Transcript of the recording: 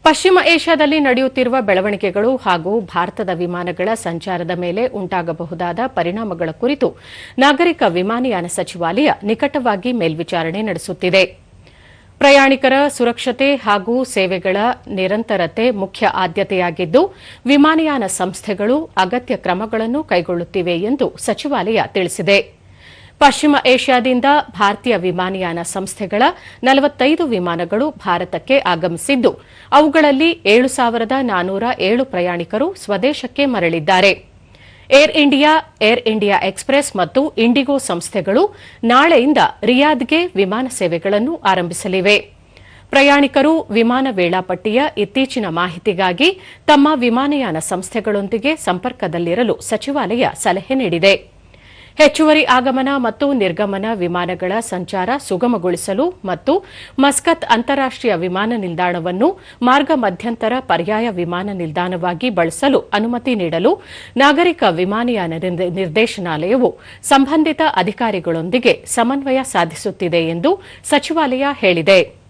ಪಶ್ಚಿಮ ಏಷ್ಯಾದಲ್ಲಿ ನಡೆಯುತ್ತಿರುವ ಬೆಳವಣಿಗೆಗಳು ಹಾಗೂ ಭಾರತದ ವಿಮಾನಗಳ ಸಂಚಾರದ ಮೇಲೆ ಉಂಟಾಗಬಹುದಾದ ಪರಿಣಾಮಗಳ ಕುರಿತು ನಾಗರಿಕ ವಿಮಾನಯಾನ ಸಚಿವಾಲಯ ನಿಕಟವಾಗಿ ಮೇಲ್ವಿಚಾರಣೆ ನಡೆಸುತ್ತಿದೆ. ಪ್ರಯಾಣಿಕರ ಸುರಕ್ಷತೆ ಹಾಗೂ ಸೇವೆಗಳ ನಿರಂತರತೆ ಮುಖ್ಯ ಆದ್ಯತೆಯಾಗಿದ್ದು, ವಿಮಾನಯಾನ ಸಂಸ್ಥೆಗಳು ಅಗತ್ಯ ಕ್ರಮಗಳನ್ನು ಕೈಗೊಳ್ಳುತ್ತಿವೆ ಎಂದು ಸಚಿವಾಲಯ ತಿಳಿಸಿದೆ. ಪಶ್ಚಿಮ ಏಷ್ಯಾದಿಂದ ಭಾರತೀಯ ವಿಮಾನಯಾನ ಸಂಸ್ಥೆಗಳ 45 ವಿಮಾನಗಳು ಭಾರತಕ್ಕೆ ಆಗಮಿಸಿದ್ದು, ಅವುಗಳಲ್ಲಿ 7,407 ಪ್ರಯಾಣಿಕರು ಸ್ವದೇಶಕ್ಕೆ ಮರಳಿದ್ದಾರೆ. ಏರ್ ಇಂಡಿಯಾ ಎಕ್ಸ್‌ಪ್ರೆಸ್ ಮತ್ತು ಇಂಡಿಗೋ ಸಂಸ್ಥೆಗಳು ನಾಳೆಯಿಂದ ರಿಯಾದ್ಗೆ ವಿಮಾನ ಸೇವೆಗಳನ್ನು ಆರಂಭಿಸಲಿವೆ. ಪ್ರಯಾಣಿಕರು ವಿಮಾನ ವೇಳಾಪಟ್ಟಿಯ ಇತ್ತೀಚಿನ ಮಾಹಿತಿಗಾಗಿ ತಮ್ಮ ವಿಮಾನಯಾನ ಸಂಸ್ಥೆಗಳೊಂದಿಗೆ ಸಂಪರ್ಕದಲ್ಲಿರಲು ಸಚಿವಾಲಯ ಸಲಹೆ ನೀಡಿದೆ. ಹೆಚ್ಚುವರಿ ಆಗಮನ ಮತ್ತು ನಿರ್ಗಮನ ವಿಮಾನಗಳ ಸಂಚಾರ ಸುಗಮಗೊಳಿಸಲು ಮತ್ತು ಮಸ್ಕತ್ ಅಂತಾರಾಷ್ಟೀಯ ವಿಮಾನ ನಿಲ್ದಾಣವನ್ನು ಮಾರ್ಗ ಮಧ್ಯಂತರ ಪರ್ಯಾಯ ವಿಮಾನ ನಿಲ್ದಾಣವಾಗಿ ಬಳಸಲು ಅನುಮತಿ ನೀಡಲು ನಾಗರಿಕ ವಿಮಾನಯಾನ ನಿರ್ದೇಶನಾಲಯವು ಸಂಬಂಧಿತ ಅಧಿಕಾರಿಗಳೊಂದಿಗೆ ಸಮನ್ವಯ ಸಾಧಿಸುತ್ತಿದೆ ಎಂದು ಸಚಿವಾಲಯ ಹೇಳಿದೆ.